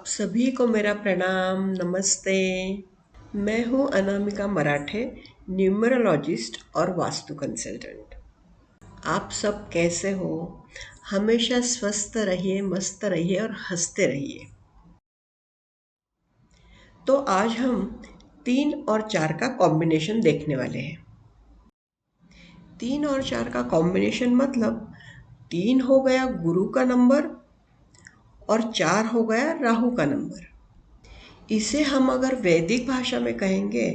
सभी को मेरा प्रणाम, नमस्ते। मैं हूँ अनामिका मराठे, न्यूमरोलॉजिस्ट और वास्तु कंसल्टेंट। आप सब कैसे हो? हमेशा स्वस्थ रहिए, मस्त रहिए और हंसते रहिए। तो आज हम 3 और 4 का कॉम्बिनेशन देखने वाले हैं। 3 और 4 का कॉम्बिनेशन मतलब 3 हो गया गुरु का नंबर और 4 हो गया राहु का नंबर। इसे हम अगर वैदिक भाषा में कहेंगे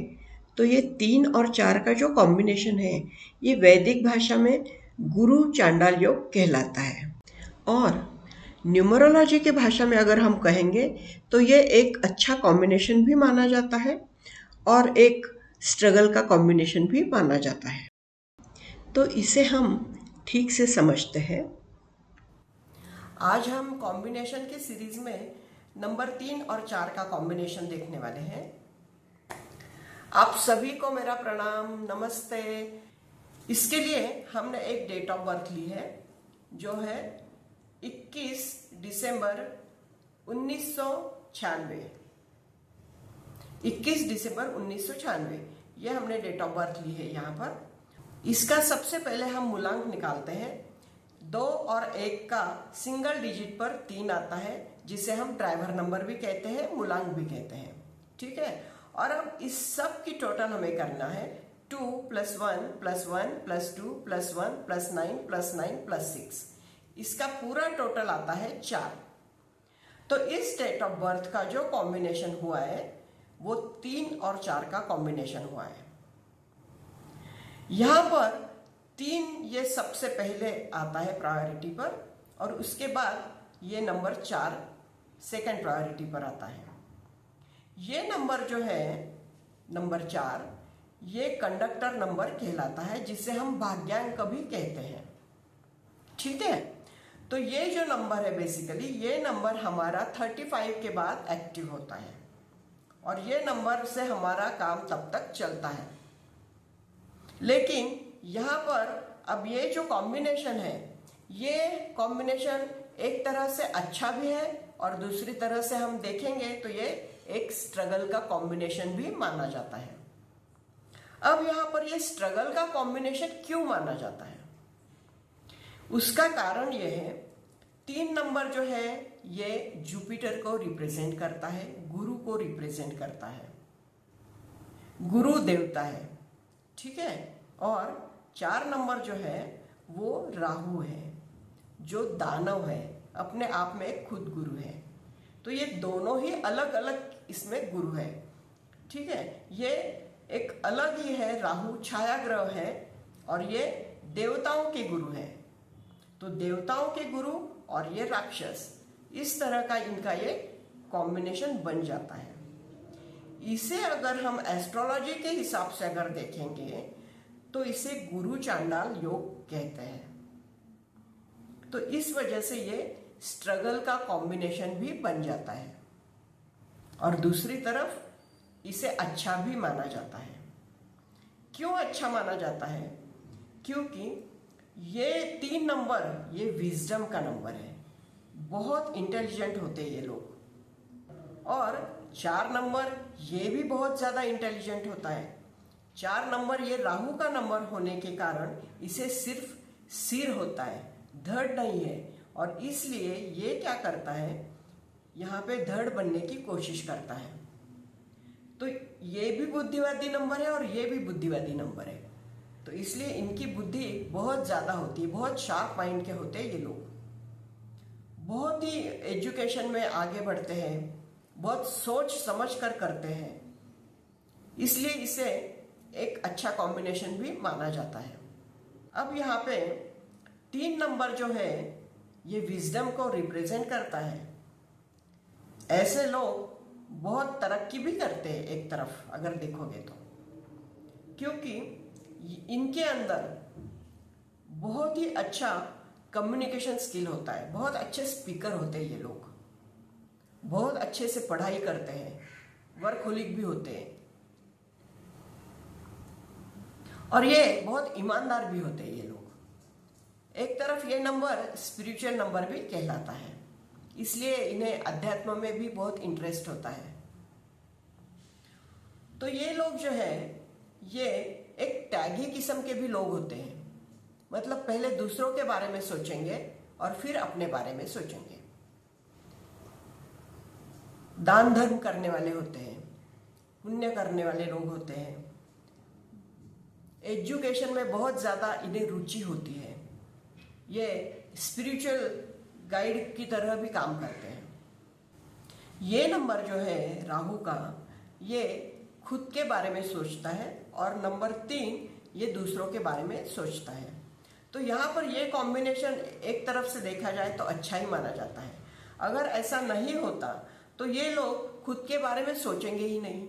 तो ये 3 और 4 का जो कॉम्बिनेशन है ये वैदिक भाषा में गुरु चांडाल योग कहलाता है। और न्यूमरोलॉजी के भाषा में अगर हम कहेंगे तो ये एक अच्छा कॉम्बिनेशन भी माना जाता है और एक स्ट्रगल का कॉम्बिनेशन भी माना जाता है। तो इसे हम ठीक से समझते हैं। आज हम कॉम्बिनेशन के सीरीज में नंबर 3 और 4 का कॉम्बिनेशन देखने वाले हैं। आप सभी को मेरा प्रणाम, नमस्ते। इसके लिए हमने एक डेट ऑफ बर्थ ली है जो है 21 दिसंबर 1996। 21 दिसंबर 1996 ये हमने डेट ऑफ बर्थ ली है यहाँ पर। इसका सबसे पहले हम मूलांक निकालते हैं। 2 और 1 का सिंगल डिजिट पर 3 आता है जिसे हम ड्राइवर नंबर भी कहते हैं, मूलांक भी कहते हैं। ठीक है। और अब इस सब की टोटल हमें करना है 2 + 1 + 1 + 2 + 1 + 9 + 9 + 6। इसका पूरा टोटल आता है 4। तो इस डेट ऑफ बर्थ का जो कॉम्बिनेशन हुआ है वो 3 और 4 का कॉम्बिनेशन हुआ है। यहां पर 3 ये सबसे पहले आता है प्रायोरिटी पर और उसके बाद ये नंबर 4 सेकंड प्रायोरिटी पर आता है। ये नंबर जो है नंबर 4 ये कंडक्टर नंबर कहलाता है जिसे हम भाग्यांक भी कहते हैं। ठीक है। तो ये जो नंबर है बेसिकली ये नंबर हमारा 35 के बाद एक्टिव होता है और ये नंबर से हमारा काम तब तक चलता है। लेकिन यहाँ पर अब ये जो कॉम्बिनेशन है ये कॉम्बिनेशन एक तरह से अच्छा भी है और दूसरी तरह से हम देखेंगे तो ये एक स्ट्रगल का कॉम्बिनेशन भी माना जाता है। अब यहाँ पर ये स्ट्रगल का कॉम्बिनेशन क्यों माना जाता है उसका कारण ये है 3 नंबर जो है ये जुपिटर को रिप्रेजेंट करता है, गुरु को रिप्रेजेंट करता है, गुरु देवता है। ठीक है। और 4 नंबर जो है वो राहु है जो दानव है, अपने आप में एक खुद गुरु है। तो ये दोनों ही अलग अलग इसमें गुरु है। ठीक है। ये एक अलग ही है, राहु छाया ग्रह है और ये देवताओं के गुरु है। तो देवताओं के गुरु और ये राक्षस, इस तरह का इनका ये कॉम्बिनेशन बन जाता है। इसे अगर हम एस्ट्रोलॉजी के हिसाब से अगर देखेंगे तो इसे गुरु चांडाल योग कहते हैं। तो इस वजह से ये स्ट्रगल का कॉम्बिनेशन भी बन जाता है और दूसरी तरफ इसे अच्छा भी माना जाता है। क्यों अच्छा माना जाता है? क्योंकि ये 3 नंबर ये विजडम का नंबर है, बहुत इंटेलिजेंट होते हैं ये लोग। और 4 नंबर ये भी बहुत ज्यादा इंटेलिजेंट होता है। 4 नंबर ये राहु का नंबर होने के कारण इसे सिर्फ सिर होता है, धड़ नहीं है और इसलिए ये क्या करता है यहाँ पे धड़ बनने की कोशिश करता है। तो ये भी बुद्धिवादी नंबर है और ये भी बुद्धिवादी नंबर है। तो इसलिए इनकी बुद्धि बहुत ज्यादा होती है, बहुत शार्प माइंड के होते हैं ये लोग, बहुत ही एजुकेशन में आगे बढ़ते हैं, बहुत सोच समझ कर करते हैं। इसलिए इसे एक अच्छा कॉम्बिनेशन भी माना जाता है। अब यहाँ पे 3 नंबर जो है ये विजडम को रिप्रेजेंट करता है। ऐसे लोग बहुत तरक्की भी करते हैं एक तरफ अगर देखोगे तो, क्योंकि इनके अंदर बहुत ही अच्छा कम्युनिकेशन स्किल होता है, बहुत अच्छे स्पीकर होते हैं ये लोग, बहुत अच्छे से पढ़ाई करते हैं, वर्कहोलिक भी होते हैं और ये बहुत ईमानदार भी होते हैं ये लोग। एक तरफ ये नंबर स्पिरिचुअल नंबर भी कहलाता है। इसलिए इन्हें अध्यात्म में भी बहुत इंटरेस्ट होता है। तो ये लोग जो है ये एक त्यागी किस्म के भी लोग होते हैं, मतलब पहले दूसरों के बारे में सोचेंगे और फिर अपने बारे में सोचेंगे। दान धर्म करने वाले होते हैं, पुण्य करने वाले लोग होते हैं, एजुकेशन में बहुत ज़्यादा इन्हें रुचि होती है, ये स्पिरिचुअल गाइड की तरह भी काम करते हैं। ये नंबर जो है राहु का, ये खुद के बारे में सोचता है, और नंबर 3 ये दूसरों के बारे में सोचता है। तो यहाँ पर ये कॉम्बिनेशन एक तरफ से देखा जाए तो अच्छा ही माना जाता है। अगर ऐसा नहीं होता तो ये लोग खुद के बारे में सोचेंगे ही नहीं।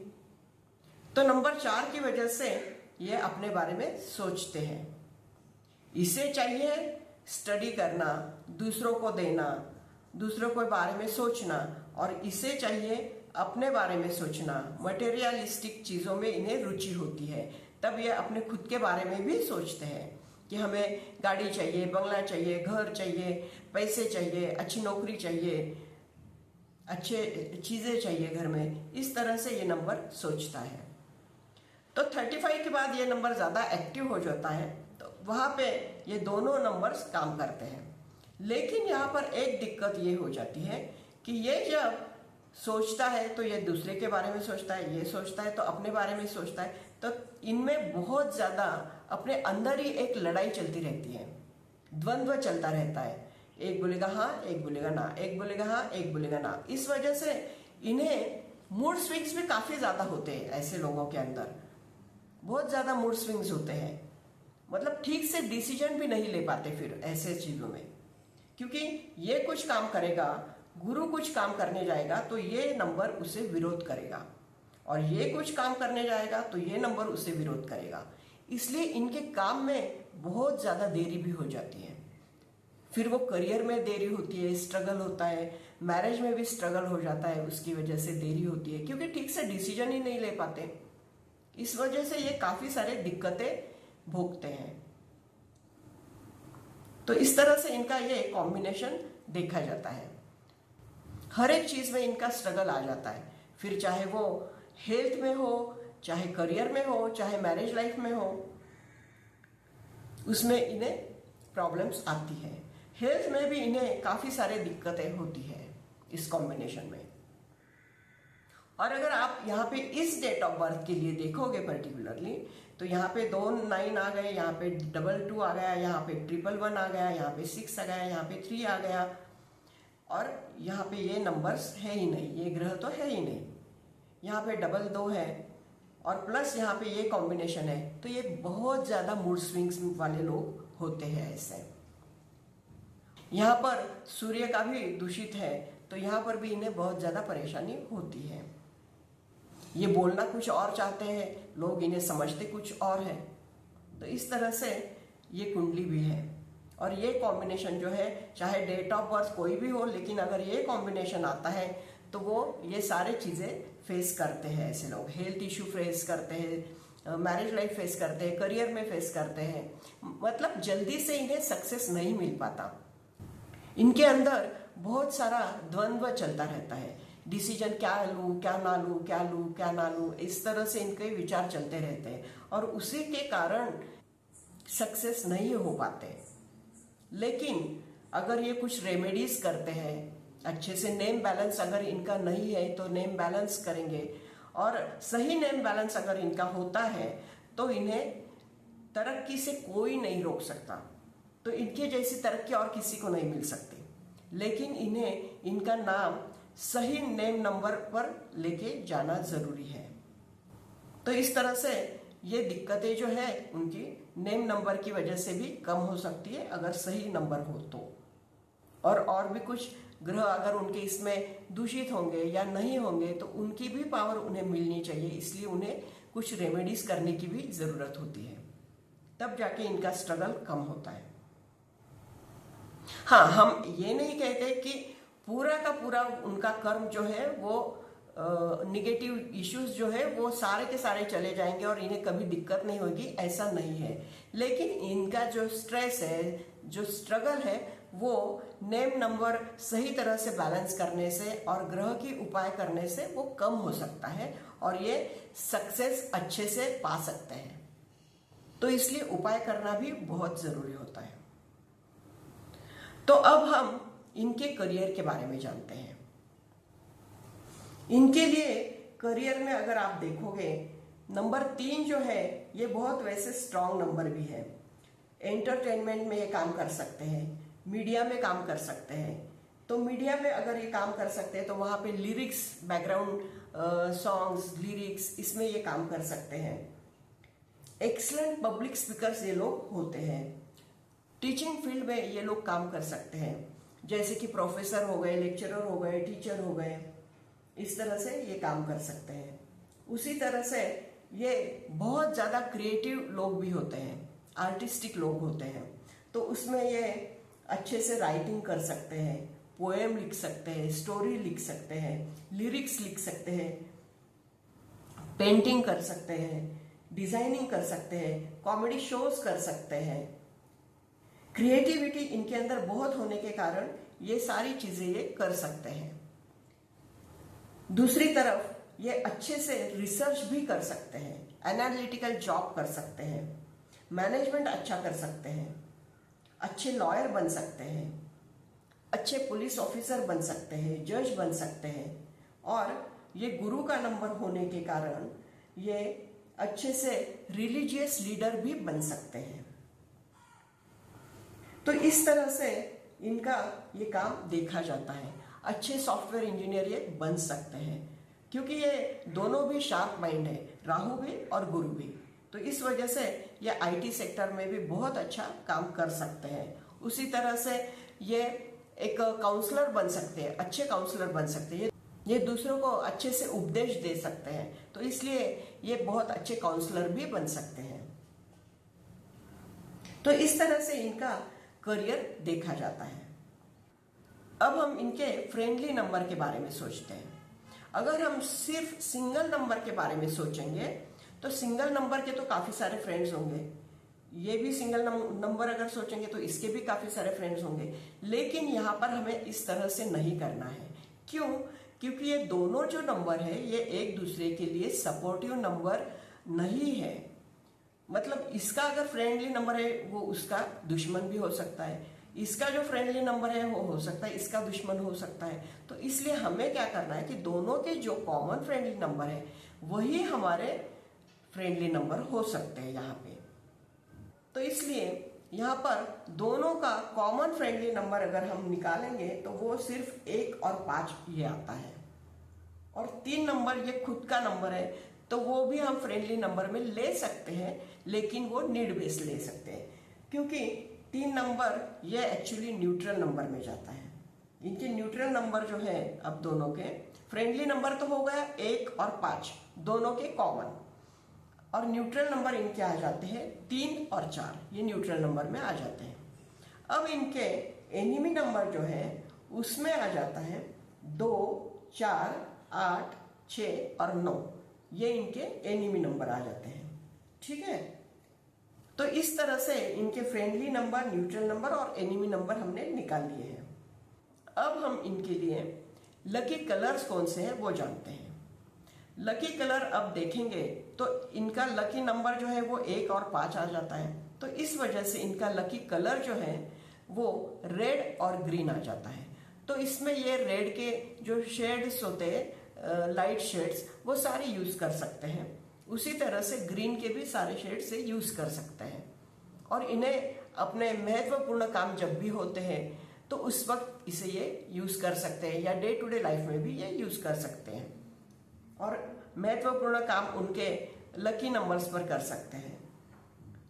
तो नंबर 4 की वजह से ये अपने बारे में सोचते हैं। इसे चाहिए स्टडी करना, दूसरों को देना, दूसरों के बारे में सोचना, और इसे चाहिए अपने बारे में सोचना। मटेरियलिस्टिक चीज़ों में इन्हें रुचि होती है, तब ये अपने खुद के बारे में भी सोचते हैं कि हमें गाड़ी चाहिए, बंगला चाहिए, घर चाहिए, पैसे चाहिए, अच्छी नौकरी चाहिए, अच्छे चीज़ें चाहिए घर में। इस तरह से ये नंबर सोचता है। तो 35 के बाद ये नंबर ज़्यादा एक्टिव हो जाता है, तो वहाँ पे ये दोनों नंबर्स काम करते हैं। लेकिन यहाँ पर एक दिक्कत ये हो जाती है कि ये जब सोचता है तो ये दूसरे के बारे में सोचता है, ये सोचता है तो अपने बारे में सोचता है, तो इनमें बहुत ज़्यादा अपने अंदर ही एक लड़ाई चलती रहती है, द्वंद्व चलता रहता है। एक बोलेगा हाँ, एक बोलेगा ना, एक बोलेगा हाँ, एक बोलेगा ना। इस वजह से इन्हें मूड स्विंग्स भी काफ़ी ज़्यादा होते हैं। ऐसे लोगों के अंदर बहुत ज़्यादा मूड स्विंग्स होते हैं, मतलब ठीक से डिसीजन भी नहीं ले पाते फिर ऐसे चीज़ों में, क्योंकि ये कुछ काम करेगा, गुरु कुछ काम करने जाएगा तो ये नंबर उसे विरोध करेगा, और ये कुछ काम करने जाएगा तो ये नंबर उसे विरोध करेगा। इसलिए इनके काम में बहुत ज़्यादा देरी भी हो जाती है। फिर वो करियर में देरी होती है, स्ट्रगल होता है, मैरिज में भी स्ट्रगल हो जाता है, उसकी वजह से देरी होती है, क्योंकि ठीक से डिसीजन ही नहीं ले पाते। इस वजह से ये काफ़ी सारे दिक्कतें भोगते हैं। तो इस तरह से इनका ये कॉम्बिनेशन देखा जाता है। हर एक चीज़ में इनका स्ट्रगल आ जाता है, फिर चाहे वो हेल्थ में हो, चाहे करियर में हो, चाहे मैरिज लाइफ में हो, उसमें इन्हें प्रॉब्लम्स आती है। हेल्थ में भी इन्हें काफ़ी सारे दिक्कतें होती है इस कॉम्बिनेशन में। और अगर आप यहाँ पे इस डेट ऑफ बर्थ के लिए देखोगे पर्टिकुलरली, तो यहाँ पे 2 9 आ गए, यहाँ पे 2 आ गया, यहाँ पे 1 आ गया, यहाँ पे 6 आ गया, यहाँ पे 3 आ गया, और यहाँ पे ये नंबर्स है ही नहीं, ये ग्रह तो है ही नहीं। यहाँ पे 2 है, और प्लस यहाँ पे ये कॉम्बिनेशन है, तो ये बहुत ज़्यादा मूड स्विंग्स वाले लोग होते हैं ऐसे। यहाँ पर सूर्य का भी दूषित है, तो यहाँ पर भी इन्हें बहुत ज़्यादा परेशानी होती है। ये बोलना कुछ और चाहते हैं, लोग इन्हें समझते कुछ और है। तो इस तरह से ये कुंडली भी है। और ये कॉम्बिनेशन जो है, चाहे डेट ऑफ बर्थ कोई भी हो, लेकिन अगर ये कॉम्बिनेशन आता है तो वो ये सारे चीज़ें फेस करते हैं। ऐसे लोग हेल्थ इशू फेस करते हैं, मैरिज लाइफ फेस करते हैं, करियर में फेस करते हैं, मतलब जल्दी से इन्हें सक्सेस नहीं मिल पाता। इनके अंदर बहुत सारा द्वंद्व चलता रहता है, डिसीजन क्या लूँ, क्या ना लूँ, क्या लूँ, क्या ना लूँ, इस तरह से इनके विचार चलते रहते हैं, और उसी के कारण सक्सेस नहीं हो पाते। लेकिन अगर ये कुछ रेमेडीज करते हैं, अच्छे से नेम बैलेंस अगर इनका नहीं है तो नेम बैलेंस करेंगे, और सही नेम बैलेंस अगर इनका होता है तो इन्हें तरक्की से कोई नहीं रोक सकता। तो इनके जैसी तरक्की और किसी को नहीं मिल सकती, लेकिन इन्हें इनका नाम सही नेम नंबर पर लेके जाना जरूरी है। तो इस तरह से ये दिक्कतें जो है उनकी नेम नंबर की वजह से भी कम हो सकती है, अगर सही नंबर हो तो। और भी कुछ ग्रह अगर उनके इसमें दूषित होंगे या नहीं होंगे तो उनकी भी पावर उन्हें मिलनी चाहिए, इसलिए उन्हें कुछ रेमेडीज करने की भी जरूरत होती है, तब जाके इनका स्ट्रगल कम होता है। हाँ, हम ये नहीं कहते कि पूरा का पूरा उनका कर्म जो है वो निगेटिव इश्यूज जो है वो सारे के सारे चले जाएंगे और इन्हें कभी दिक्कत नहीं होगी, ऐसा नहीं है। लेकिन इनका जो स्ट्रेस है, जो स्ट्रगल है, वो नेम नंबर सही तरह से बैलेंस करने से और ग्रह की उपाय करने से वो कम हो सकता है और ये सक्सेस अच्छे से पा सकते हैं। तो इसलिए उपाय करना भी बहुत जरूरी होता है। तो अब हम इनके करियर के बारे में जानते हैं। इनके लिए करियर में अगर आप देखोगे, नंबर 3 जो है ये बहुत वैसे स्ट्रांग नंबर भी है। एंटरटेनमेंट में ये काम कर सकते हैं, मीडिया में काम कर सकते हैं। तो मीडिया में अगर ये काम कर सकते हैं तो वहां पे लिरिक्स, बैकग्राउंड सॉन्ग्स, लिरिक्स, इसमें ये काम कर सकते हैं। एक्सलेंट पब्लिक स्पीकर्स ये लोग होते हैं। टीचिंग फील्ड में ये लोग काम कर सकते हैं, जैसे कि प्रोफेसर हो गए, लेक्चरर हो गए, टीचर हो गए, इस तरह से ये काम कर सकते हैं। उसी तरह से ये बहुत ज़्यादा क्रिएटिव लोग भी होते हैं, आर्टिस्टिक लोग होते हैं। तो उसमें ये अच्छे से राइटिंग कर सकते हैं, पोएम लिख सकते हैं, स्टोरी लिख सकते हैं, लिरिक्स लिख सकते हैं, पेंटिंग कर सकते हैं, डिजाइनिंग कर सकते हैं, कॉमेडी शोज कर सकते हैं। क्रिएटिविटी इनके अंदर बहुत होने के कारण ये सारी चीजें ये कर सकते हैं। दूसरी तरफ ये अच्छे से रिसर्च भी कर सकते हैं, एनालिटिकल जॉब कर सकते हैं, मैनेजमेंट अच्छा कर सकते हैं, अच्छे लॉयर बन सकते हैं, अच्छे पुलिस ऑफिसर बन सकते हैं, जज बन सकते हैं। और ये गुरु का नंबर होने के कारण ये अच्छे से रिलीजियस लीडर भी बन सकते हैं। तो इस तरह से इनका ये काम देखा जाता है। अच्छे सॉफ्टवेयर इंजीनियर ये बन सकते हैं, क्योंकि ये दोनों भी शार्प माइंड है, राहु भी और गुरु भी। तो इस वजह से ये आईटी सेक्टर में भी बहुत अच्छा काम कर सकते हैं। उसी तरह से ये एक काउंसलर बन सकते हैं, अच्छे काउंसलर बन सकते हैं। ये दूसरों को अच्छे से उपदेश दे सकते हैं, तो इसलिए ये बहुत अच्छे काउंसलर भी बन सकते हैं। तो इस तरह से इनका करियर देखा जाता है। अब हम इनके फ्रेंडली नंबर के बारे में सोचते हैं। अगर हम सिर्फ सिंगल नंबर के बारे में सोचेंगे तो सिंगल नंबर के तो काफी सारे फ्रेंड्स होंगे, ये भी सिंगल नंबर अगर सोचेंगे तो इसके भी काफी सारे फ्रेंड्स होंगे। लेकिन यहाँ पर हमें इस तरह से नहीं करना है। क्यों? क्योंकि ये दोनों जो नंबर है ये एक दूसरे के लिए सपोर्टिव नंबर नहीं है। मतलब इसका अगर फ्रेंडली नंबर है वो उसका दुश्मन भी हो सकता है, इसका जो फ्रेंडली नंबर है वो हो सकता है इसका दुश्मन हो सकता है। तो इसलिए हमें क्या करना है कि दोनों के जो कॉमन फ्रेंडली नंबर है वही हमारे फ्रेंडली नंबर हो सकते हैं यहाँ पे। तो इसलिए यहाँ पर दोनों का कॉमन फ्रेंडली नंबर अगर हम निकालेंगे तो वो सिर्फ 1 और 5 ये आता है। और 3 नंबर ये खुद का नंबर है, तो वो भी हम फ्रेंडली नंबर में ले सकते हैं, लेकिन वो नीड बेस ले सकते हैं, क्योंकि 3 नंबर ये एक्चुअली न्यूट्रल नंबर में जाता है। इनके न्यूट्रल नंबर जो है, अब दोनों के फ्रेंडली नंबर तो हो गया 1 और 5 दोनों के कॉमन, और न्यूट्रल नंबर इनके आ जाते हैं 3 और 4, ये न्यूट्रल नंबर में आ जाते हैं। अब इनके एनिमी नंबर जो है उसमें आ जाता है 2, 4, 8, 6 और 9, ये इनके एनिमी नंबर आ जाते हैं। ठीक है, तो इस तरह से इनके फ्रेंडली नंबर, न्यूट्रल नंबर और एनिमी नंबर हमने निकाल लिए हैं। अब हम इनके लिए लकी कलर्स कौन से हैं वो जानते हैं। लकी कलर अब देखेंगे तो इनका लकी नंबर जो है वो 1 और 5 आ जाता है। तो इस वजह से इनका लकी कलर जो है वो रेड और ग्रीन आ जाता है। तो इसमें ये रेड के जो शेड्स होते हैं, लाइट शेड्स, वो सारे यूज कर सकते हैं। उसी तरह से ग्रीन के भी सारे शेड से यूज कर सकते हैं, और इन्हें अपने महत्वपूर्ण काम जब भी होते हैं तो उस वक्त इसे ये यूज कर सकते हैं, या डे टू डे लाइफ में भी ये यूज कर सकते हैं, और महत्वपूर्ण काम उनके लकी नंबर्स पर कर सकते हैं।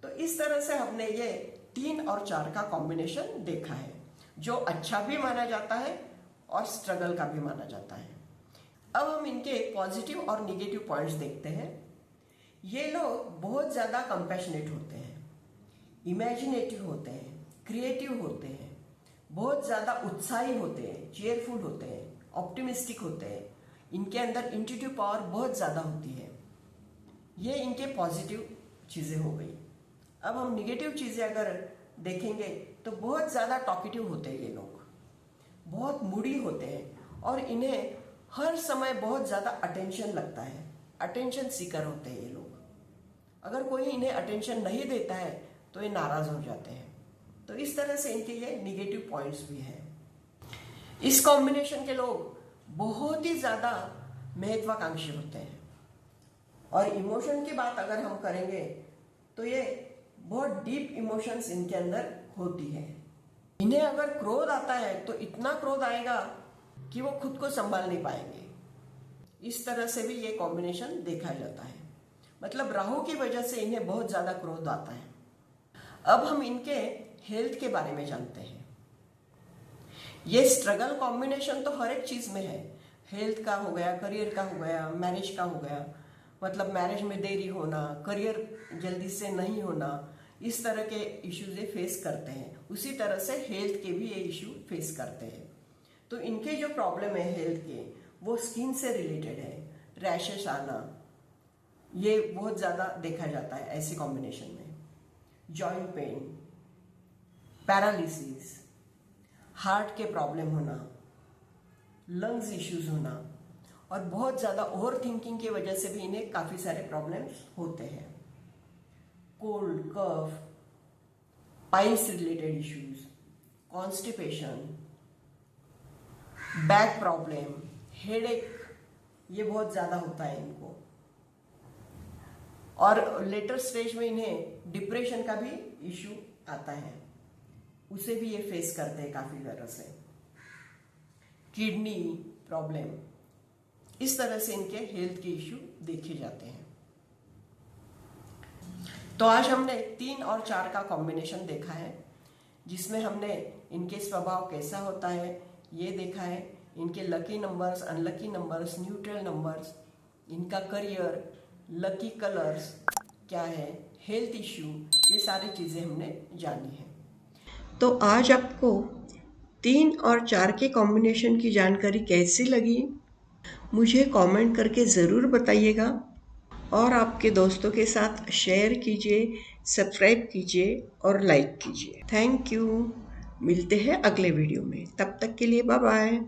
तो इस तरह से हमने ये 3 और 4 का कॉम्बिनेशन देखा है, जो अच्छा भी माना जाता है और स्ट्रगल का भी माना जाता है। अब हम इनके पॉजिटिव और निगेटिव पॉइंट्स देखते हैं। ये लोग बहुत ज्यादा कंपैशनेट होते हैं, इमेजिनेटिव होते हैं, क्रिएटिव होते हैं, बहुत ज्यादा उत्साही होते हैं, चेयरफुल होते हैं, ऑप्टिमिस्टिक होते हैं। इनके अंदर इंट्यूटिव पावर बहुत ज्यादा होती है। ये इनके पॉजिटिव चीजें हो गई। अब हम निगेटिव चीजें अगर देखेंगे तो बहुत ज़्यादा टॉकेटिव होते हैं ये लोग, बहुत मूडी होते हैं और इन्हें हर समय बहुत ज़्यादा अटेंशन लगता है, अटेंशन सीकर होते हैं ये लोग। अगर कोई इन्हें अटेंशन नहीं देता है तो ये नाराज़ हो जाते हैं। तो इस तरह से इनके ये निगेटिव पॉइंट्स भी हैं। इस कॉम्बिनेशन के लोग बहुत ही ज़्यादा महत्वाकांक्षी होते हैं और इमोशन की बात अगर हम करेंगे तो ये बहुत डीप इमोशंस इनके अंदर होती है। इन्हें अगर क्रोध आता है तो इतना क्रोध आएगा कि वो खुद को संभाल नहीं पाएंगे। इस तरह से भी ये कॉम्बिनेशन देखा जाता है। मतलब राहु की वजह से इन्हें बहुत ज़्यादा क्रोध आता है। अब हम इनके हेल्थ के बारे में जानते हैं। ये स्ट्रगल कॉम्बिनेशन तो हर एक चीज़ में है, हेल्थ का हो गया, करियर का हो गया, मैरिज का हो गया, मतलब मैरिज में देरी होना, करियर जल्दी से नहीं होना, इस तरह के इश्यूज ये फेस करते हैं। उसी तरह से हेल्थ के भी ये इश्यू फेस करते हैं। तो इनके जो प्रॉब्लम है हेल्थ के, वो स्किन से रिलेटेड है। रैशेस आना ये बहुत ज़्यादा देखा जाता है ऐसे कॉम्बिनेशन में। जॉइंट पेन, पैरालिसिस, हार्ट के प्रॉब्लम होना, लंग्स इश्यूज होना और बहुत ज़्यादा ओवर थिंकिंग की वजह से भी इन्हें काफ़ी सारे प्रॉब्लम्स होते हैं। Cold, cough, piles related issues, constipation, back problem, headache, ये बहुत ज़्यादा होता है इनको। और लेटर स्टेज में इन्हें डिप्रेशन का भी इश्यू आता है, उसे भी ये फेस करते हैं काफ़ी तरह से। किडनी प्रॉब्लम, इस तरह से इनके हेल्थ के इश्यू देखे जाते हैं। तो आज हमने 3 और 4 का कॉम्बिनेशन देखा है, जिसमें हमने इनके स्वभाव कैसा होता है ये देखा है, इनके lucky numbers, unlucky numbers, neutral numbers, इनका करियर, लकी कलर्स क्या है, हेल्थ इश्यू, ये सारी चीज़ें हमने जानी है। तो आज आपको 3 और 4 के कॉम्बिनेशन की जानकारी कैसी लगी मुझे कमेंट करके ज़रूर बताइएगा और आपके दोस्तों के साथ शेयर कीजिए, सब्सक्राइब कीजिए और लाइक कीजिए। Thank you. मिलते हैं अगले वीडियो में, तब तक के लिए बाय बाय।